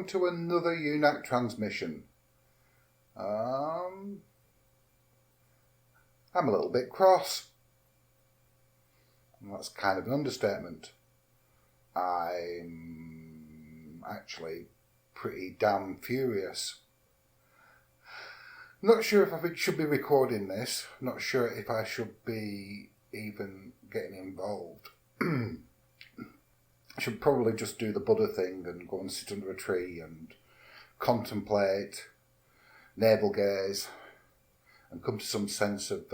to another UNAK transmission. I'm a little bit cross. And that's kind of an understatement. I'm actually pretty damn furious. Not sure if I should be recording this. Not sure if I should be even getting involved. I should probably just do the Buddha thing and go and sit under a tree and contemplate, navel gaze, and come to some sense of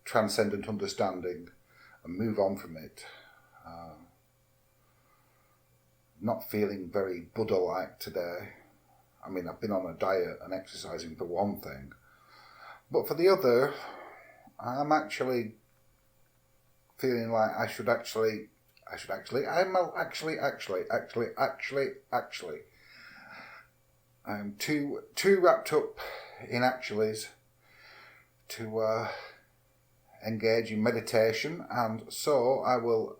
transcendent understanding and move on from it. Not feeling very Buddha-like today. I mean, I've been on a diet and exercising for one thing, but for the other, I'm actually feeling like I'm too wrapped up in actuallys to engage in meditation, and so I will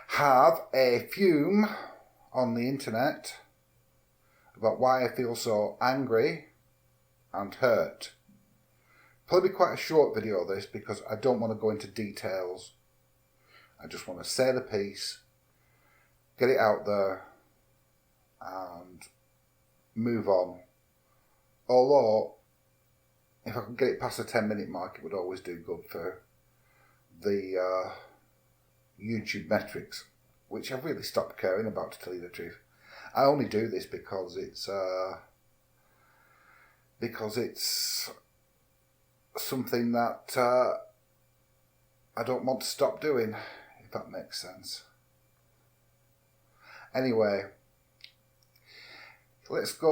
have a fume on the internet about why I feel so angry and hurt. Probably quite a short video this, because I don't want to go into details. I just want to say the piece, get it out there, and move on. Although, if I could get it past the 10-minute mark, it would always do good for the YouTube metrics, which I've really stopped caring about, to tell you the truth. I only do this because it's something that I don't want to stop doing, if that makes sense. Anyway, let's be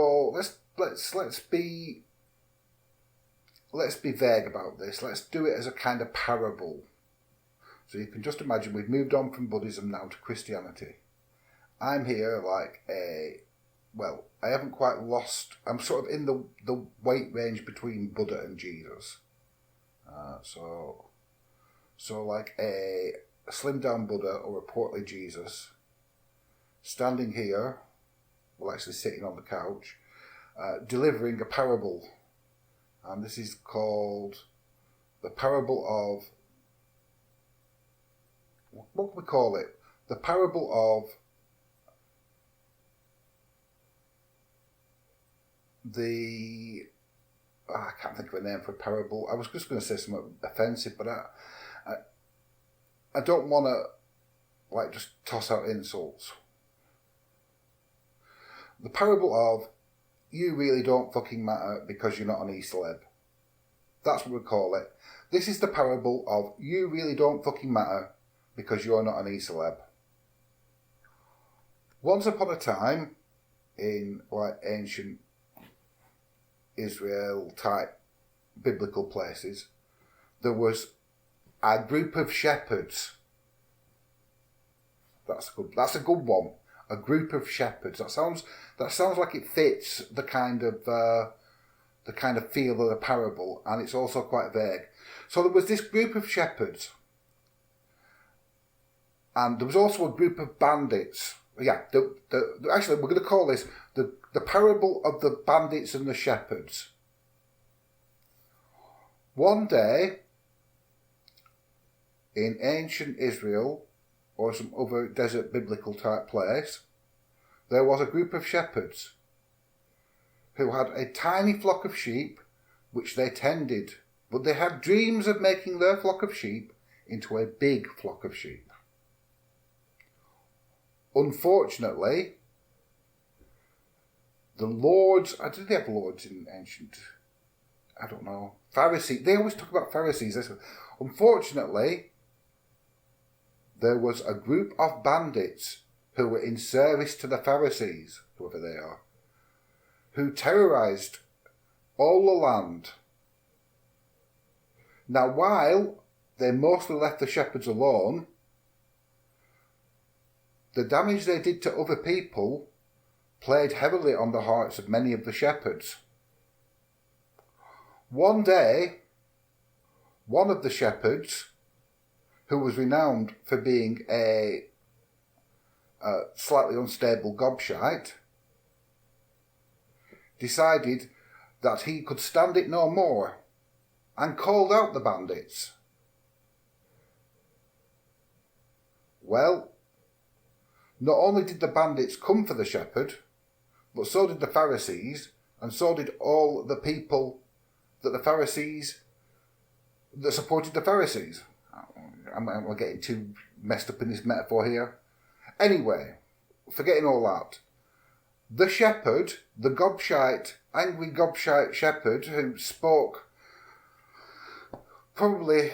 vague about this. Let's do it as a kind of parable. So you can just imagine we've moved on from Buddhism now to Christianity. I'm here like I haven't quite lost. I'm sort of in the weight range between Buddha and Jesus. So like a slimmed down Buddha or a portly Jesus, standing here, well, actually sitting on the couch, delivering a parable. And this is called the parable of, what can we call it? The parable of I can't think of a name for a parable. I was just going to say something offensive, but I don't want to just toss out insults. The parable of you really don't fucking matter because you're not an E-celeb. That's what we call it. This is the parable of you really don't fucking matter because you're not an E-celeb. Once upon a time, in ancient Israel type biblical places, there was a group of shepherds. That's a good one. A group of shepherds. That sounds like it fits the kind of feel of the parable, and it's also quite vague. So there was this group of shepherds, and there was also a group of bandits. Yeah, actually, we're going to call this the parable of the bandits and the shepherds. One day, in ancient Israel, or some other desert biblical type place, there was a group of shepherds who had a tiny flock of sheep which they tended, but they had dreams of making their flock of sheep into a big flock of sheep. Unfortunately, the lords, did they have lords in ancient, I don't know, Pharisees, they always talk about Pharisees. Unfortunately, there was a group of bandits who were in service to the Pharisees, whoever they are, who terrorised all the land. Now, while they mostly left the shepherds alone, the damage they did to other people played heavily on the hearts of many of the shepherds. One day, one of the shepherds, who was renowned for being a slightly unstable gobshite, decided that he could stand it no more and called out the bandits. Well, not only did the bandits come for the shepherd, but so did the Pharisees, and so did all the people that supported the Pharisees. I'm getting too messed up in this metaphor here. Anyway, forgetting all that, the shepherd, the angry gobshite shepherd who spoke probably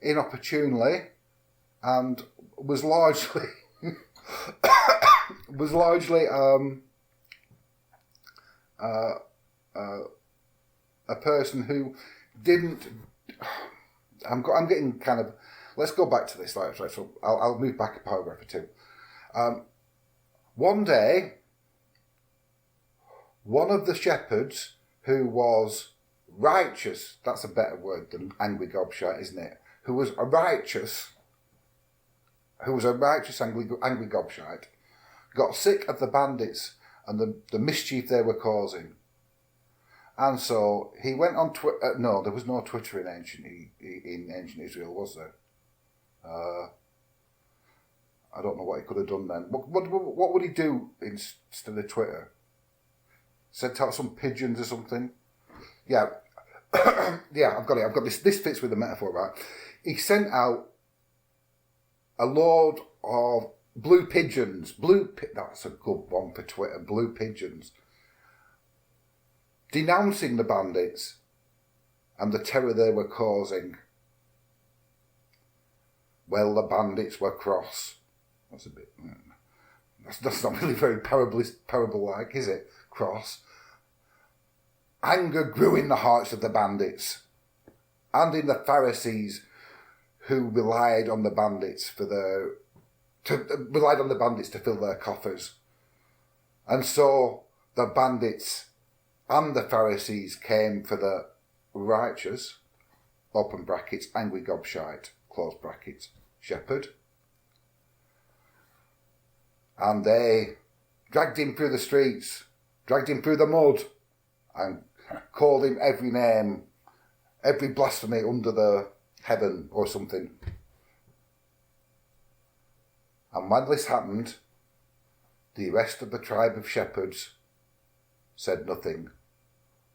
inopportunely and was largely a person who didn't. I'm getting kind of. Let's go back to this. Right, so I'll move back a paragraph or two. One day, one of the shepherds who was righteous, that's a better word than angry gobshite, isn't it? Who was a righteous angry gobshite, got sick of the bandits and the mischief they were causing. And so he went on Twitter. No, there was no Twitter in ancient Israel, was there? I don't know what he could have done then. What would he do instead of Twitter? Sent out some pigeons or something? Yeah. Yeah, I've got it. I've got this. This fits with the metaphor, right? He sent out a load of blue pigeons. That's a good one for Twitter. Blue pigeons. Denouncing the bandits and the terror they were causing. Well, the bandits were cross. That's a bit. That's not really very parable-like, is it? Cross. Anger grew in the hearts of the bandits and in the Pharisees, who relied on the bandits to fill their coffers. And so the bandits and the Pharisees came for the righteous, open brackets, angry gobshite, close brackets, shepherd. And they dragged him through the streets, dragged him through the mud, and called him every name, every blasphemy under the heaven or something. And when this happened, the rest of the tribe of shepherds said nothing,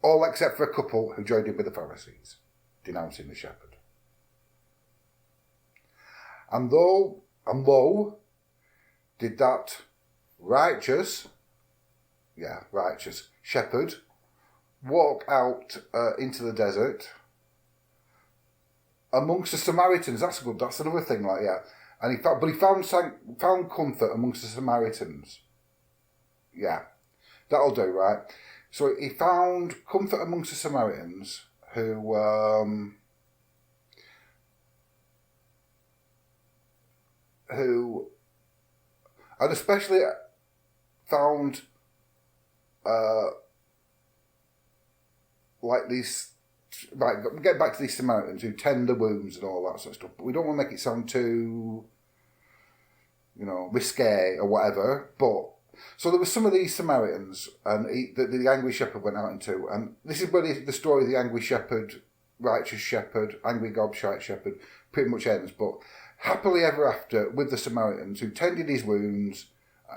all except for a couple who joined in with the Pharisees, denouncing the shepherd. And lo, did that righteous shepherd walk out into the desert amongst the Samaritans. That's another thing, like, yeah. And he found comfort amongst the Samaritans. Yeah, that'll do, right? So he found comfort amongst the Samaritans who and especially found like these. Right, get back to these Samaritans who tend the wounds and all that sort of stuff. But we don't want to make it sound too, risque or whatever. But so there were some of these Samaritans, and the angry shepherd went out into, and this is where the story of the angry shepherd, righteous shepherd, angry gobshite shepherd pretty much ends. But happily ever after with the Samaritans who tended his wounds,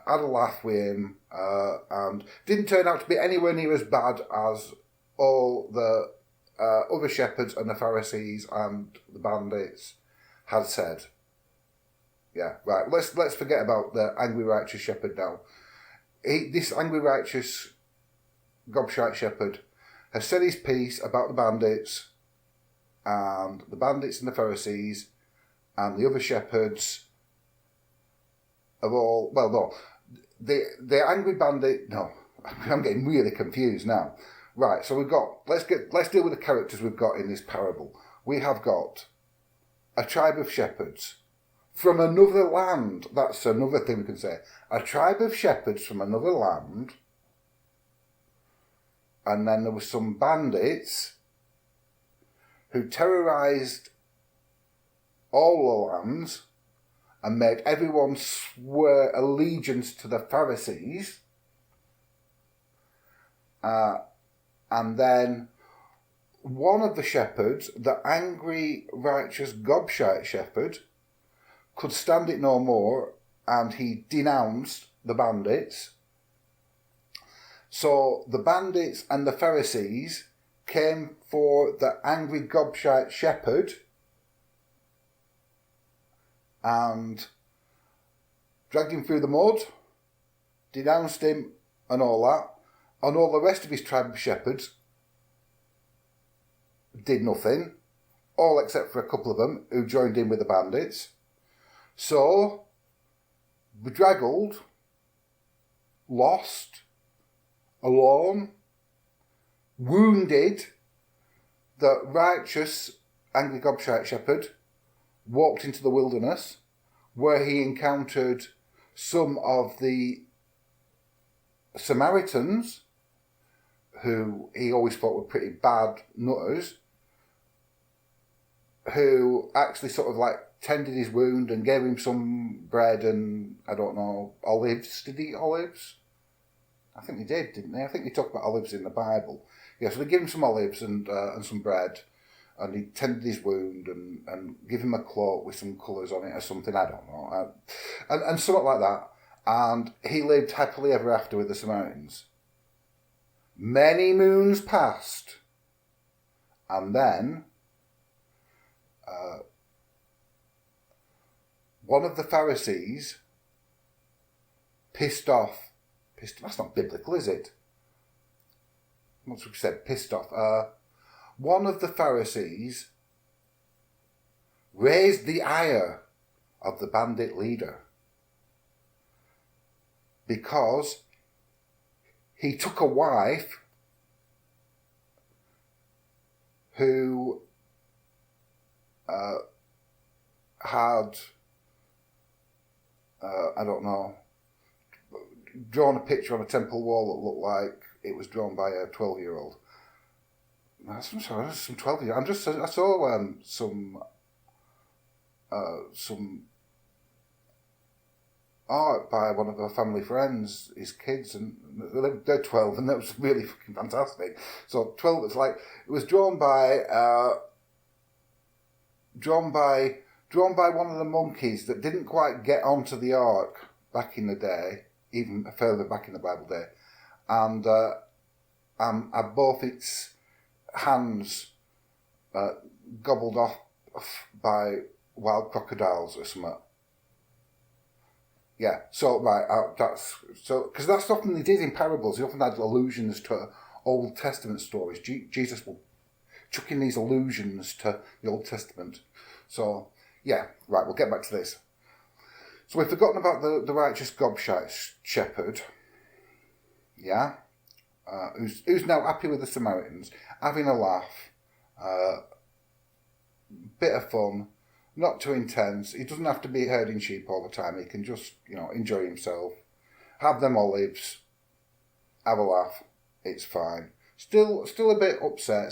had a laugh with him, and didn't turn out to be anywhere near as bad as all the other shepherds and the Pharisees and the bandits had said. Yeah, right. Let's forget about the angry righteous shepherd now. This angry righteous gobshite shepherd has said his piece about the bandits and the Pharisees and the other shepherds of all. Well, no, the angry bandit. No, I'm getting really confused now. Right, so let's deal with the characters we've got in this parable. We have got a tribe of shepherds from another land. That's another thing we can say. A tribe of shepherds from another land. And then there were some bandits who terrorised all the lands and made everyone swear allegiance to the Pharisees. And then one of the shepherds, the angry, righteous, gobshite shepherd, could stand it no more, and he denounced the bandits. So the bandits and the Pharisees came for the angry, gobshite shepherd and dragged him through the mud, denounced him and all that, and all the rest of his tribe of shepherds did nothing, all except for a couple of them who joined in with the bandits. So, bedraggled, lost, alone, wounded, the righteous angry gobshite shepherd walked into the wilderness, where he encountered some of the Samaritans, who he always thought were pretty bad nutters, who actually sort of like tended his wound and gave him some bread and, I don't know, olives. Did he eat olives? I think they did, didn't they? I think they talk about olives in the Bible. Yeah, so they gave him some olives and some bread, and he tended his wound and give him a cloak with some colours on it or something, I don't know. And something like that. And he lived happily ever after with the Samaritans. Many moons passed, and then one of the Pharisees pissed off, that's not biblical, is it? Once we said pissed off. One of the Pharisees raised the ire of the bandit leader because he took a wife who had, I don't know, drawn a picture on a temple wall that looked like it was drawn by a 12-year-old. I'm sorry, some 12-year-old. I saw some art by one of our family friends, his kids, and they're 12, and that was really fucking fantastic. So 12, it's like, it was drawn by one of the monkeys that didn't quite get onto the ark back in the day, even further back in the Bible day, and had both its hands gobbled off by wild crocodiles or something. Yeah, so right, because that's often they did in parables. They often had allusions to Old Testament stories. Jesus will chuck in these allusions to the Old Testament. So yeah, right, we'll get back to this. So we've forgotten about the righteous gobshite shepherd. Yeah, who's now happy with the Samaritans, having a laugh, bit of fun. Not too intense. He doesn't have to be herding sheep all the time. He can just, enjoy himself. Have them olives. Have a laugh. It's fine. Still a bit upset.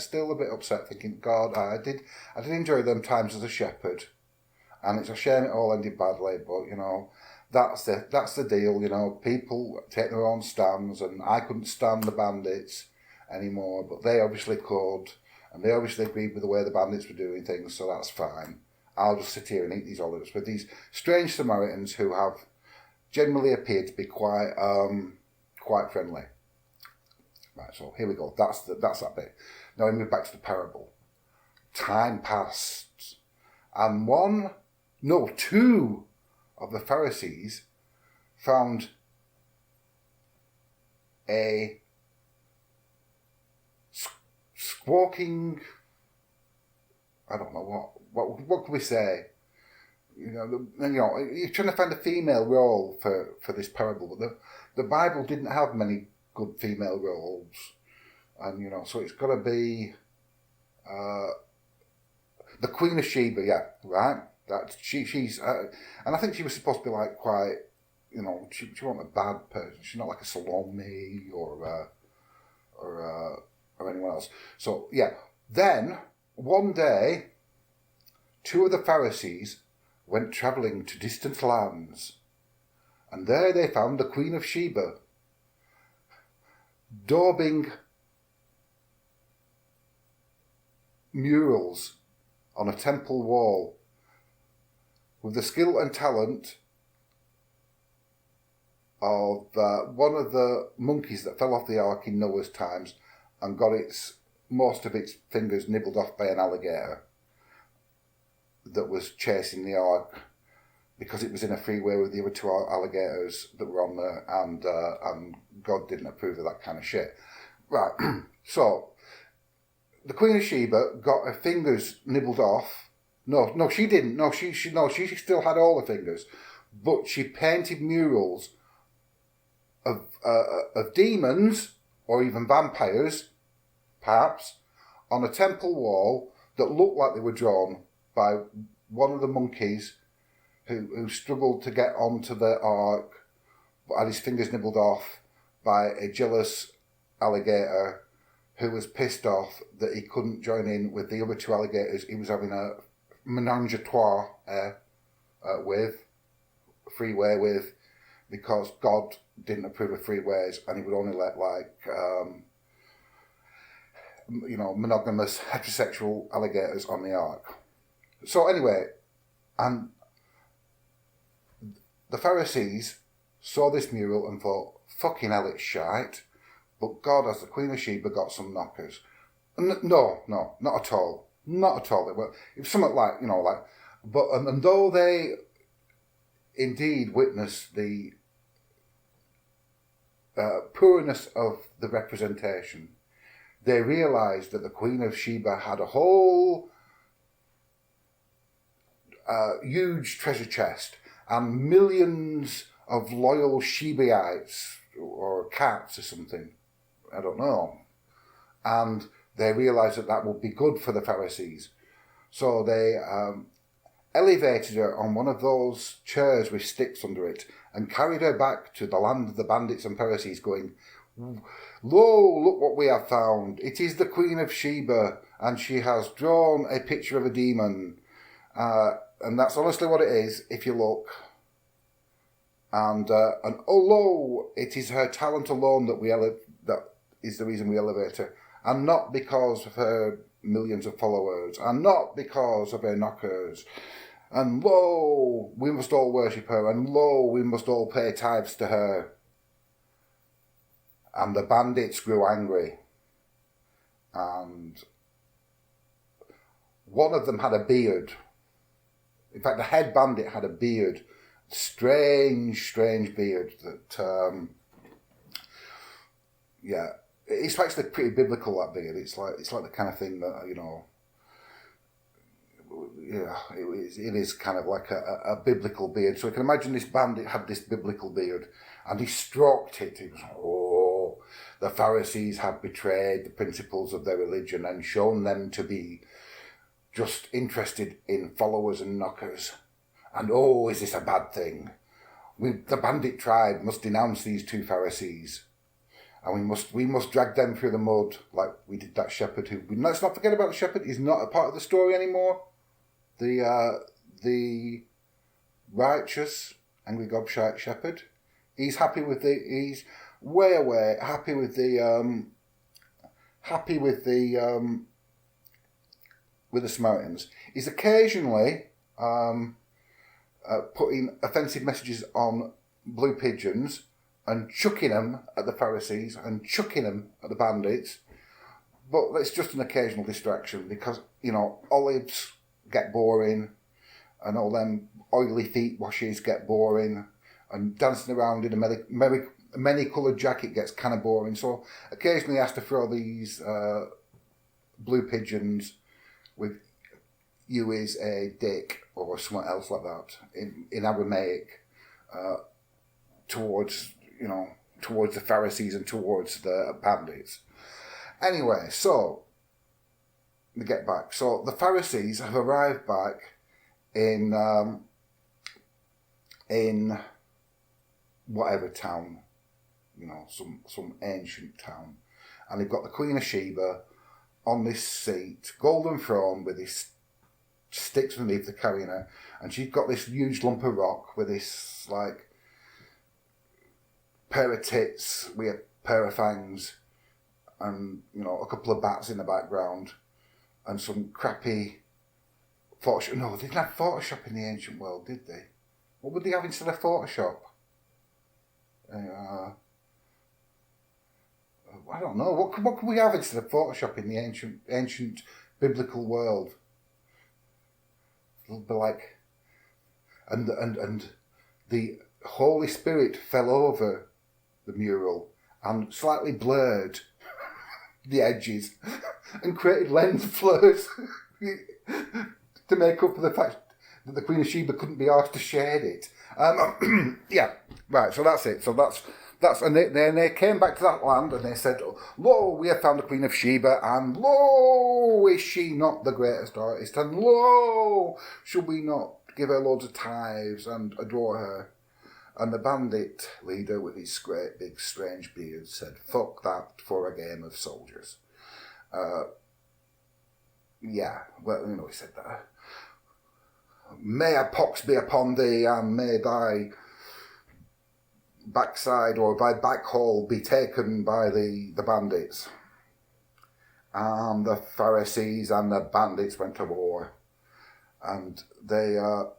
Thinking, God, I did enjoy them times as a shepherd, and it's a shame it all ended badly. But that's the deal. People take their own stands, and I couldn't stand the bandits anymore, but they obviously could, and they obviously agreed with the way the bandits were doing things. So that's fine. I'll just sit here and eat these olives with these strange Samaritans who have generally appeared to be quite friendly. Right, so here we go. That's that bit. Now we move back to the parable. Time passed, and two of the Pharisees found a squawking, I don't know what can we say? You're trying to find a female role for this parable, but the Bible didn't have many good female roles, and so it's got to be the Queen of Sheba, yeah, right. That she's and I think she was supposed to be like quite, she wasn't a bad person. She's not like a Salome or anyone else. So yeah, then one day, two of the Pharisees went travelling to distant lands, and there they found the Queen of Sheba, daubing murals on a temple wall with the skill and talent of one of the monkeys that fell off the ark in Noah's times and got most of its fingers nibbled off by an alligator that was chasing the ark because it was in a freeway with the other two alligators that were on there, and God didn't approve of that kind of shit. Right, so the Queen of Sheba got her fingers nibbled off. No, she didn't. No, she still had all her fingers, but she painted murals of demons or even vampires, perhaps, on a temple wall that looked like they were drawn by one of the monkeys who struggled to get onto the ark, but had his fingers nibbled off by a jealous alligator who was pissed off that he couldn't join in with the other two alligators he was having a menage a trois freeway with, because God didn't approve of freeways and he would only let monogamous heterosexual alligators on the ark. So anyway, and the Pharisees saw this mural and thought, fucking hell, it's shite, but God, as the Queen of Sheba, got some knockers. No, not at all. Not at all. It was something like, and though they indeed witnessed the poorness of the representation, they realised that the Queen of Sheba had a whole huge treasure chest and millions of loyal Shebaites or cats or something. I don't know. And they realised that would be good for the Pharisees. So they elevated her on one of those chairs with sticks under it and carried her back to the land of the bandits and Pharisees, going, "Lo, look what we have found. It is the Queen of Sheba, and she has drawn a picture of a demon." And that's honestly what it is, if you look. And although it is her talent alone that is the reason we elevate her, and not because of her millions of followers, and not because of her knockers, and lo, we must all worship her, and lo, we must all pay tithes to her. And the bandits grew angry, and one of them had a beard. In fact, the head bandit had a beard, strange beard that, it's actually pretty biblical, that beard. It's like the kind of thing that, it is kind of like a biblical beard. So you can imagine this bandit had this biblical beard, and he stroked it. He was like, oh, the Pharisees have betrayed the principles of their religion and shown them to be just interested in followers and knockers. And oh, is this a bad thing? The bandit tribe must denounce these two Pharisees. And we must drag them through the mud like we did that shepherd who... Let's not forget about the shepherd. He's not a part of the story anymore. The righteous, angry gobshite shepherd. He's happy with he's way away, happy with the Samaritans. He's occasionally putting offensive messages on blue pigeons and chucking them at the Pharisees and chucking them at the bandits. But it's just an occasional distraction because, olives get boring and all them oily feet washes get boring and dancing around in a many-coloured jacket gets kind of boring. So occasionally he has to throw these blue pigeons with "you is a dick" or something else like that in Aramaic towards the Pharisees and towards the bandits. Anyway, so we get back. So the Pharisees have arrived back in whatever town, some ancient town, and they've got the Queen of Sheba on this seat, golden throne with this sticks underneath the carrying her, and she's got this huge lump of rock with this pair of tits with pair of fangs, and a couple of bats in the background, and some crappy Photoshop. No, they didn't have Photoshop in the ancient world, did they? What would they have instead of Photoshop? I don't know. What could we have instead of Photoshop in the ancient biblical world? It'll be like, and the Holy Spirit fell over the mural and slightly blurred the edges and created lens flares to make up for the fact that the Queen of Sheba couldn't be asked to shade it. Yeah, right. So that's it. So that's and they came back to that land and they said, "Lo, we have found the Queen of Sheba, and lo, is she not the greatest artist? And lo, should we not give her loads of tithes and adore her?" And the bandit leader with his great big strange beard said, "Fuck that for a game of soldiers." Yeah, well, he said that. "May a pox be upon thee, and may thy backside or thy backhole be taken by the bandits." And the Pharisees and the bandits went to war. And they, well,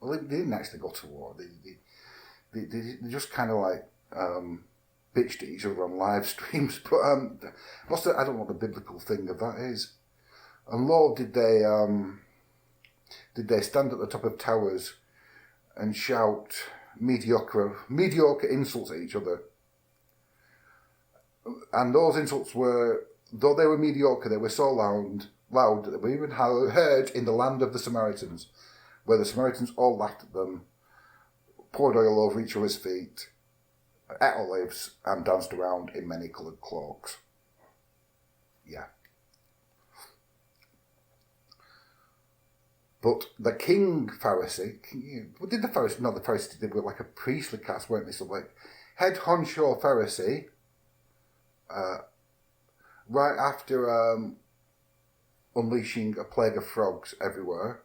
they didn't actually go to war. They just kind of like bitched at each other on live streams. But I don't know what the biblical thing of that is. And lo, did they stand at the top of towers and shout mediocre insults at each other. And those insults were, though they were mediocre, they were so loud that they were even heard in the land of the Samaritans, where the Samaritans all laughed at them, poured oil over each other's feet, ate olives, and danced around in many coloured cloaks. Yeah. But the king Pharisee, what did the Pharisee? No, the Pharisee did with like a priestly caste, weren't they? So like head honcho Pharisee, right after unleashing a plague of frogs everywhere,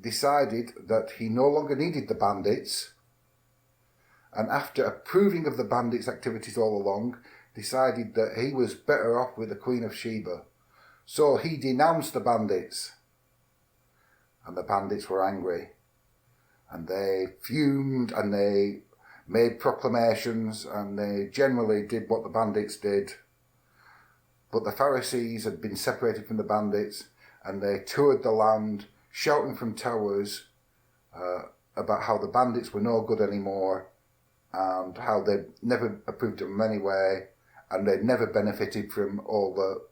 decided that he no longer needed the bandits, and after approving of the bandits' activities all along, decided that he was better off with the Queen of Sheba. So he denounced the bandits. And the bandits were angry, and they fumed, and they made proclamations, and they generally did what the bandits did. But the Pharisees had been separated from the bandits, and they toured the land, shouting from towers about how the bandits were no good anymore, and how they'd never approved of them anyway, and they'd never benefited from all the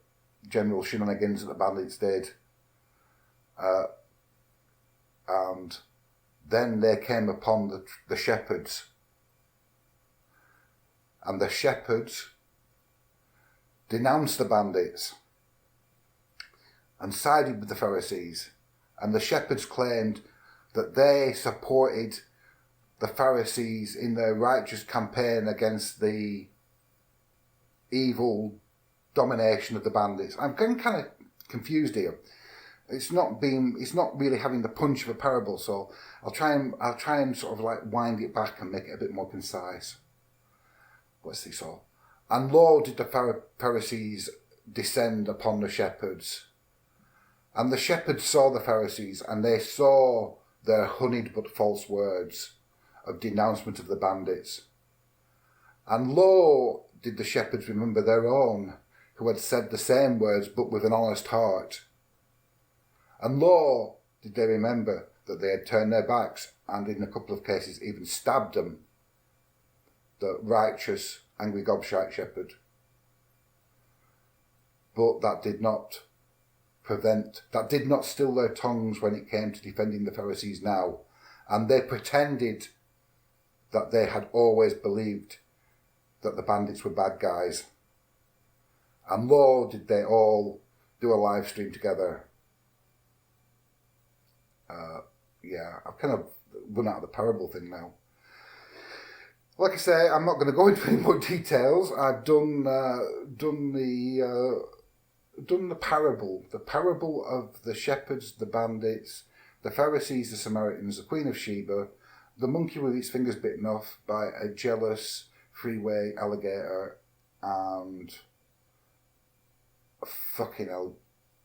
general shenanigans that the bandits did. And then they came upon the shepherds. And the shepherds denounced the bandits and sided with the Pharisees. And the shepherds claimed that they supported the Pharisees in their righteous campaign against the evil domination of the bandits. I'm getting kind of confused here. It's not really having the punch of a parable, so I'll try and sort of like wind it back and make it a bit more concise. Let's see. So, and lo, did the Pharisees descend upon the shepherds, and the shepherds saw the Pharisees, and they saw their honeyed but false words of denouncement of the bandits. And lo, did the shepherds remember their own, who had said the same words but with an honest heart. And lo, did they remember that they had turned their backs and in a couple of cases even stabbed them, the righteous, angry gobshite shepherd. But that did not still their tongues when it came to defending the Pharisees now. And they pretended that they had always believed that the bandits were bad guys. And lo, did they all do a live stream together. I've kind of run out of the parable thing now. Like I say, I'm not going to go into any more details. I've done the parable of the shepherds, the bandits, the Pharisees, the Samaritans, the Queen of Sheba, The monkey with its fingers bitten off by a jealous freeway alligator, and fucking hell,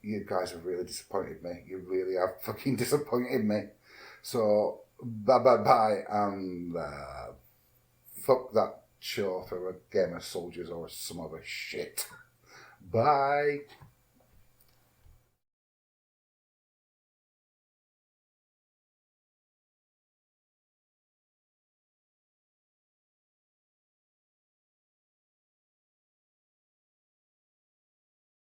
you guys have really disappointed me. You really have fucking disappointed me. So, bye, and fuck that show for a game of soldiers or some other shit. Bye.